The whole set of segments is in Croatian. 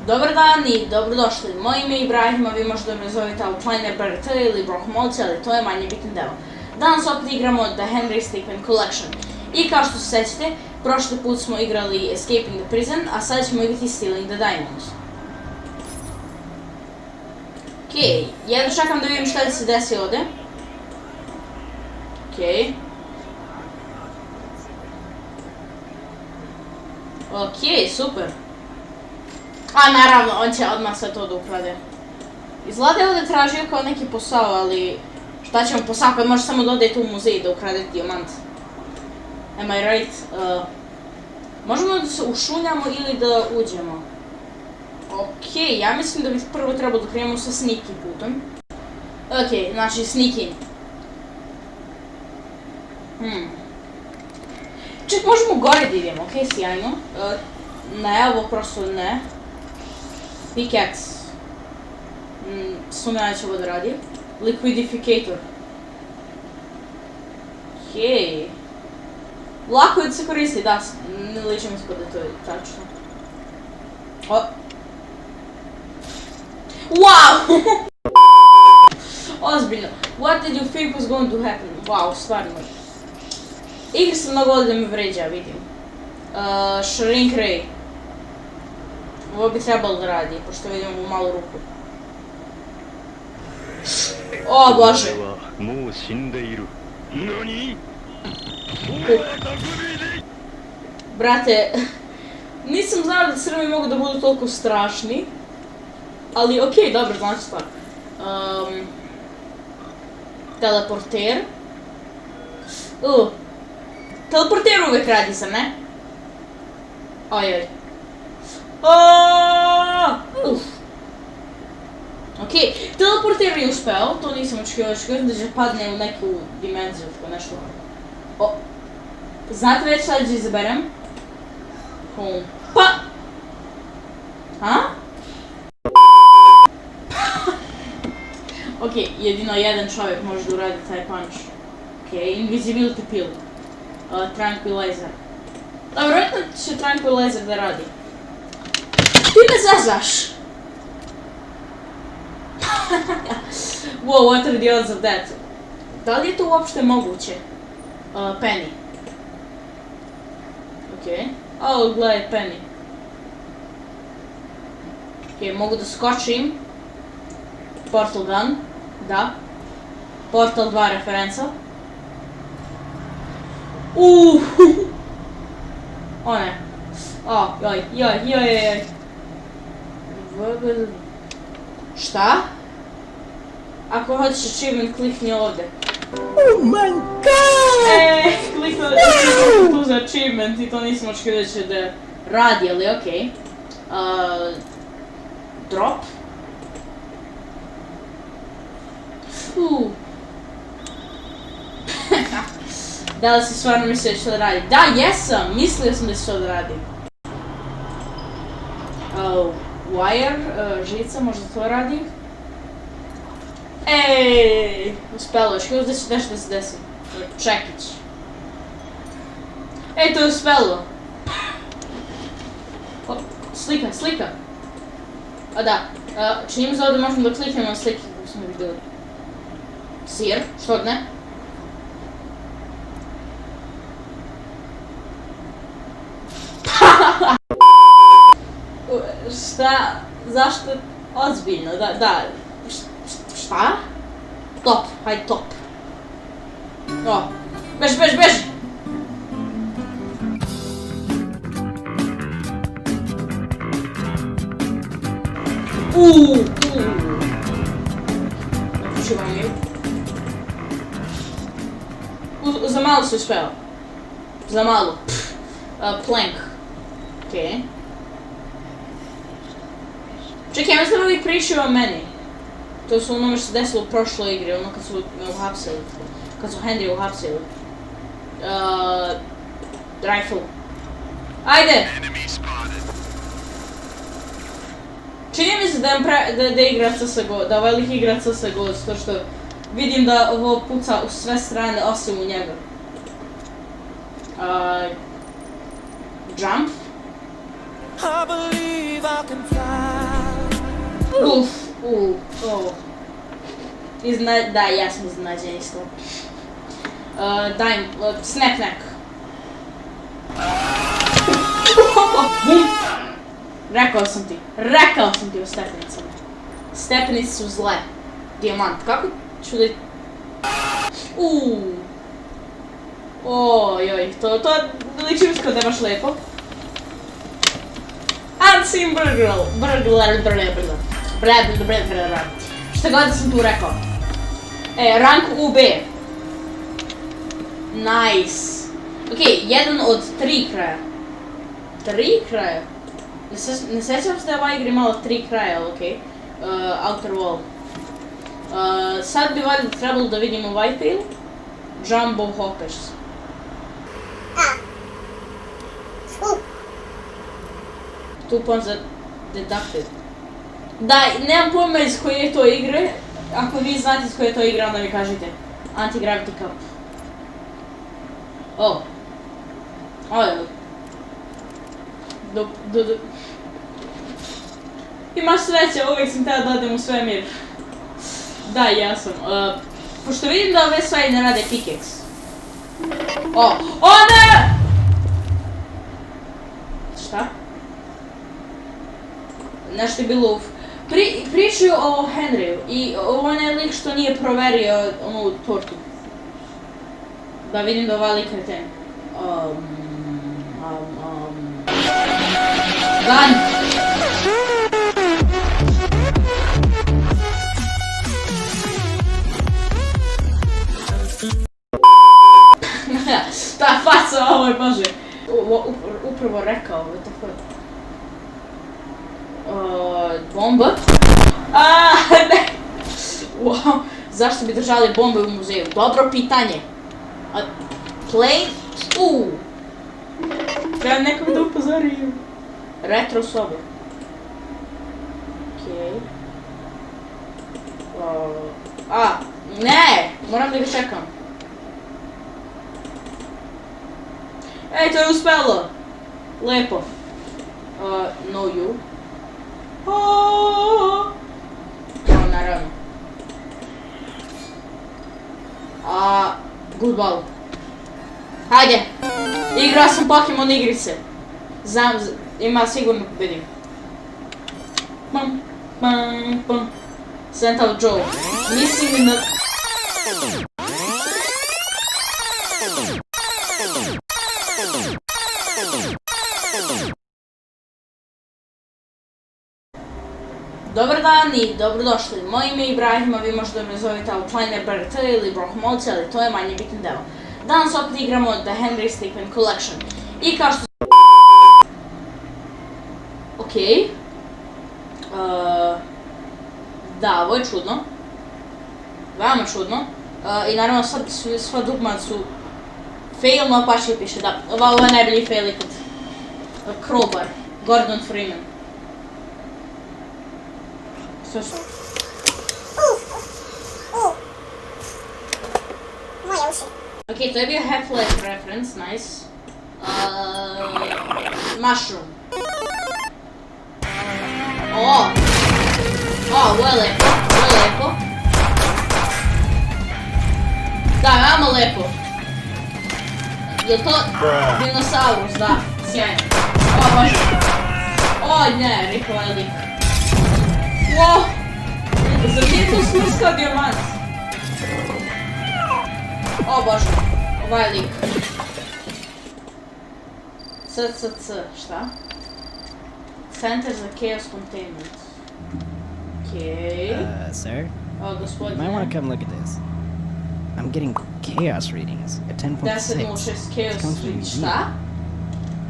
Dobar dan i dobrodošli. Moje ime je Ibrahim, a vi možete me zovete Outliner BRT ili Brohmolci, ali to je manje bitan deo. Danas opet igramo The Henry Stickmin Collection. I kao što se sećate, prošli put smo igrali Escaping the Prison, a sad ćemo igrati Stealing the Diamonds. Okej, jedno čekam da vidim šta će se desi ovdje. Okej. Okej, super. A naravno, on će odmah sve to da ukrade. Izgleda je ovdje tražio kao neki posao, ali šta će vam posao kad može samo da odete u muzej da ukrade dijamant? Am I right? Možemo da se ušuljamo ili da uđemo? Okej, ja mislim da bi prvo trebalo da krenemo sa sneaky putom. Okej, znači sneaking. Ček, možemo gore da idemo, okej, sjajno. Ne, ovo prosto ne. Pickaxe. Sumnjam da će ovo da radi. Liquidificator. Okej. Lako je da se koristi, da, ne ličim ispod da to je tačno. Wow! Ozbiljno. What did you think was going to happen? Wow, stvarno. Igra se mnogo ovdje da me vređa, vidim. Shrink Ray. Ovo bi trebalo da radi, pošto vidim ovu malu ruku. O bože! Brate, nisam znao da crvi mogu da budu toliko strašni. Ali okej, dobro, znači stvar. Teleporter. Teleporter uvek radi sam, ne? Ojoj. Okej, teleporter je uspeo, to nisam očekivao da će padne u neku dimenziju, tako nešto. Znate već šta ću izaberem? Pa! Okej, jedino jedan čovjek može da uradi taj punch. Okej, invisibility pill. Tranquilizer. Da, vjerojatno će Tranquilizer da radi. Ti me zezaš! Wow, what are the odds of that? Da li je to uopšte moguće? Penny. Okej. O, gledaj, Penny. Okej, mogu da skočim. Portal gun. Da. Portal 2 referenca. O ne. Joj. Šta? Ako hoćeš achievement, klikni ovdje. Oh my god! Klikni tu za achievement i to nisam očekivao da će da radi, ali okej. Drop. Da li si stvarno mislio da će to da radi? Da, jesam! Mislio sam da će to da radi. Wire, žica, možda to radi? Ej, uspelo, još da će nešto da se desi. Čekić. Ej, to je uspelo. Slika. A da, čini mi se ovdje možemo da kliknemo na slike kako smo vidjeli. Sir, što ne? Šta? Zašto? Ozbiljno, da. Šta? Top, hajde top. Beži! Učivam je. Za malo se uspeo. Za malo. Plank. Okej. Čekaj, ja mislim da uvijek pričaju o meni. To su onome što se desilo u prošloj igri, ono kad su me uhapsili. Kad su Henry uhapsili. Rifle. Ajde! Čini mi se da igra CSGO, da ovaj lik igra CSGO, zato što vidim da ovo puca u sve strane osim u njega. Jump. I believe I can fly. Da, ja sam iznenađen isto. Daj, snap neck. Rekao sam ti o stepenicama. Stepenice su zle. Dijamant, kako ću da... Ojoj, to ličim kao da je baš lepo. Unseen burglar. Šta god da sam tu rekao. Rank UB. Nice. Okej, jedan od 3 kraja. 3 kraja? Ne sjećam se da je ova igra imala 3 kraja, okej. Outer Wall. Sad bi valjda trebalo da vidimo Whitetail. Jumbo Hoppers. Two points deducted. Da, nemam pojma iz koje je to igre. Ako vi znate iz koje je to igra, onda mi kažite. Anti-Gravity Cup. Imaš sreće, uvijek sam tada da odem u svemir. Da, ja sam. Pošto vidim da ove stvari ne rade pickaxe. O ne! Šta? Nešto je bilo uf. Pričaju o Henryu i on je lik što nije proverio onu tortu. Da vidim da ovaj lik kreten. Gun! Ta faca, ovo je bože. Upravo rekao, tako je. Bomba? Ne! Wow, zašto bi držali bombe u muzeju? Dobro pitanje. Plane? Treba nekog da upozorim. Retro sobe. Okej. Ne! Moram da ga čekam. Ej, to je uspelo! Lepo. No you. Naravno. Good ball. Hajde! Igrao sam Pokemon igrice. Znam, ima sigurno pobedim. Sent out Joe. Mislim na... Dobar dan i dobrodošli. Moje ime je Ibrahim, a vi možete me zovete Outliner BRT ili Brohmolce, ali to je manje bitan deo. Danas opet igramo The Henry Stickmin Collection. I kao što... Okej. Da, ovo je čudno. Veoma čudno. I naravno sad sva dugma su... Fail, no pa će piše, da. Ovo je najbolji fail ikad. Crowbar. Gordon Freeman. Okay, to je bio Half-Life reference, nice. Mushroom. Ovo je lepo, Da, veoma lepo. Je to dinosaurus, da, sjajno. Bože. Ne, Rick ovaj lik. Wow! Zar nije to smrskao dijamant? Bože, ovaj lik. CCC, šta? Center za Chaos Containment. Okej. Sir? Gospodine. You might want to come look at this. I'm getting chaos readings at 10.6. 10.6 Chaos readings, šta?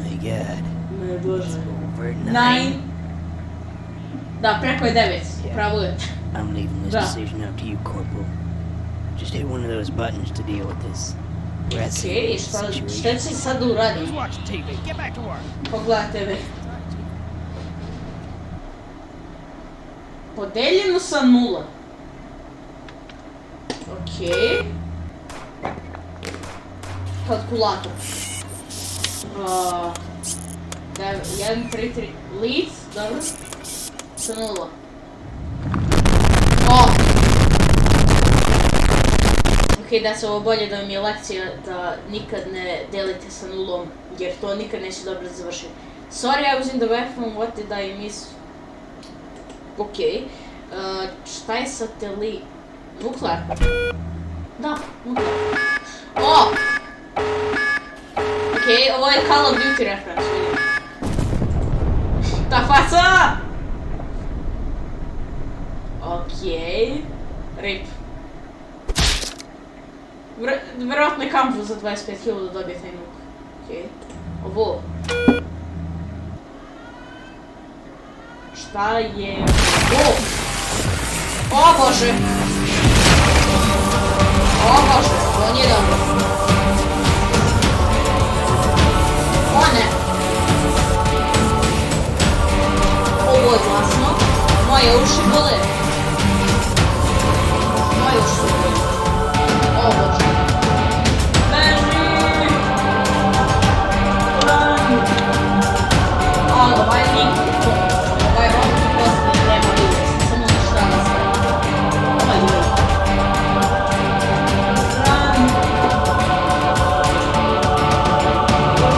My god. Ne, Bože. Over 9. Da, preko je 9, pravo je. I'm leaving this decision up to you, Corporal. Just hit one of those buttons to deal with this. Okej, šta će sad da uradim? Pogledaj TV. Podeljeno sa 0. Okej. Kalkulator. 1, 3, 3, lead, dobro. Sa 0. O! Ok, da se ovo bolje da vam je lekcija da nikad ne delite sa 0, jer to nikad neće dobro završiti. Sorry, I was in the bathroom, what did I miss? Ok. Šta je satelit? Nuklear? Da, nuklear. O! Ok, ovo je Call of Duty reference, vidim. Ta faca! Ok. Rip. Vjerojatno je kampu za 25.000 dobije taj nuk. Ok. Ovo. Šta je... O bože! O bože, to nije dobro. O ne! Ovo je glasno. Moje uši bole. Moje uši su bole. O bože. Beži! Run! Ovaj lik. Ovaj ovdje poslije nema vidjeti. Samo uništava sve. Ovaj lik. Run!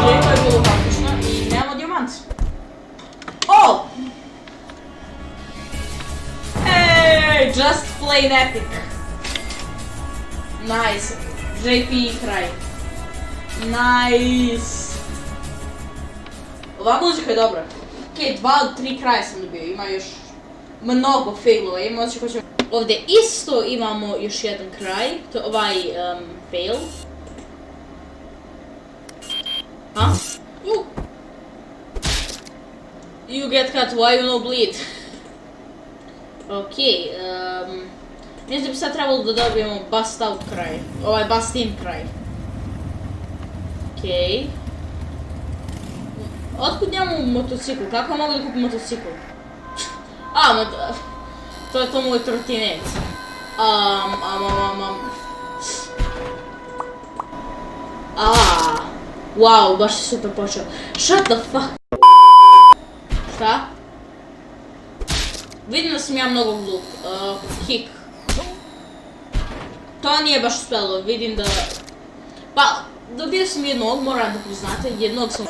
Lijepo je bilo papučno i nemamo dijamant. O! Hey! Just plain epic. Nice. JP kraj. Nice. Ova muzika je dobra. Ok, 2 od 3 kraja sam dobio, ima još mnogo failova, ima osjećaj ko će... Ovdje isto imamo još jedan kraj, to je ovaj fail. Ha? You get cut, why you no bleed? Ok, mislim da bi sad trebalo da dobijemo bust out kraj, ovaj bust in kraj. Ok. Otkud njemu motocikl? Kako mogu da kupim motocikl? To je to moj trotinet. Wow, baš je super počeo. Shut the fuck. Šta? Vidim da sam ja mnogo glup. Kick. To nije baš uspjelo, vidim da... Pa, dobio sam jednog, moram da priznate, jednog sam...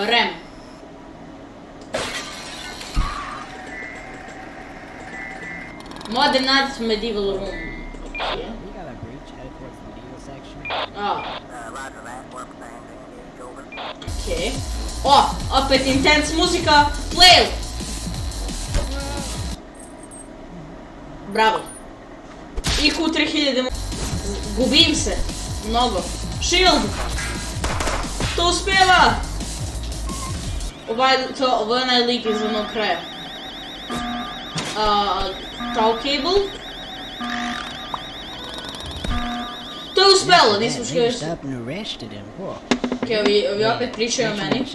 Rem. Modern Art Medieval Room. Okay. We got a breach headed towards the medieval section. Okay. Opet intense muzika. Flail! Bravo. IQ 3000. Gubim se. Mnogo. Shield! To uspjeva! Ovo je onaj lik iz onog kraja. Tow cable. To je uspjelo, nisam što još... Ok, ovi opet pričaju o meni.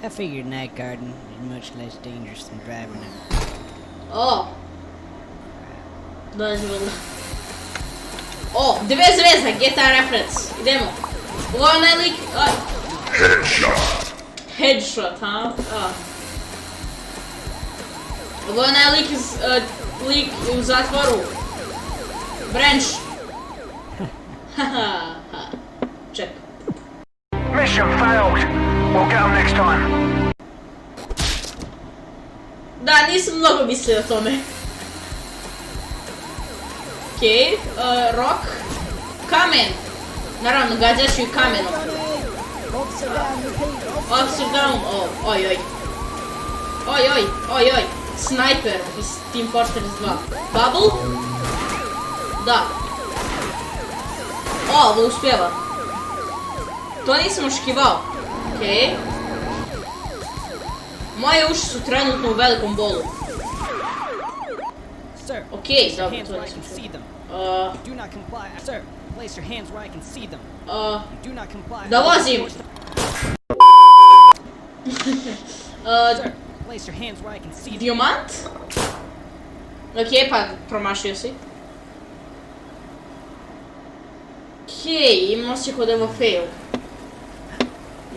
I figured night garden is much less dangerous than driving it. Dve zvezda, GTA reference. Idemo. Ovo je onaj lik... Headshot, ha? Ovo je onaj lik u zatvoru. Branch. Ček. Mission failed. We'll get them next time. Da, nisam mnogo mislio o tome. Okej, rock. Kamen. Naravno, gađat ću i kamenom. Officer down, oj. Sniper iz Team Fortress 2. Bubble? Da. Ovo uspjeva. To nisam očekivao. Okej. Moje uši su trenutno u velikom bolu. Okej, dobro, to nisam čuo. Da vozim! Diamant? Okej, pa promašio si. Okej, imam osjećaj kod ovo fail.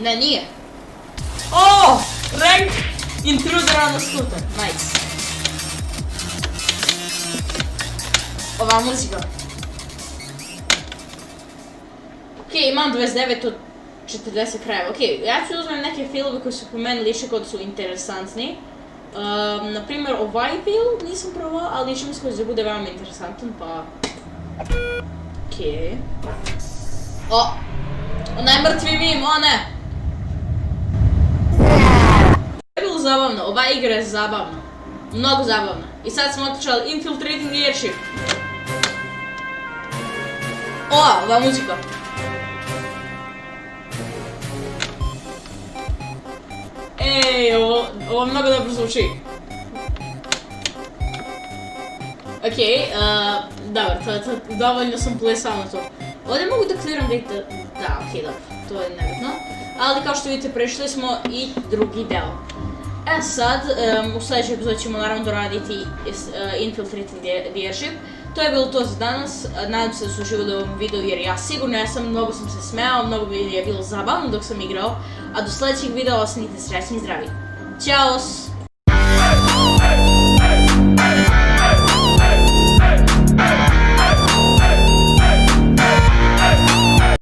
Ne, nije. O! Rank Intruder on the scooter. Nice. Ova muzika. Okej, imam 29 od 40 krajeva. Okej, ja ću uzmem neke filove koji su po meni liše kod su interesantni. Naprimjer, ovaj film nisam probao, ali čim se da bude veoma interesantan, pa... Okej. O! Onaj mrtvi mim, o ne! Je bilo zabavno, ova igra je zabavna. Mnogo zabavna. I sad smo otičali Infiltrating the Airship. O, ova muzika. Ej, ovo mnogo dobro zvuči. Okej, dobro, dovoljno sam plesao na to. Ovdje mogu da kliram da, okej, dobro, to je nebitno. Ali kao što vidite, prešli smo i drugi deo. E sad, u sljedećem epizodu ćemo naravno doraditi Infiltrating the Airship. To je bilo to za danas, nadam se da su uživali u ovom videu jer ja sigurno jesam, mnogo sam se smejao, mnogo mi je bilo zabavno dok sam igrao. A do sljedećeg videa ostanite srećni i zdravi. Ćao!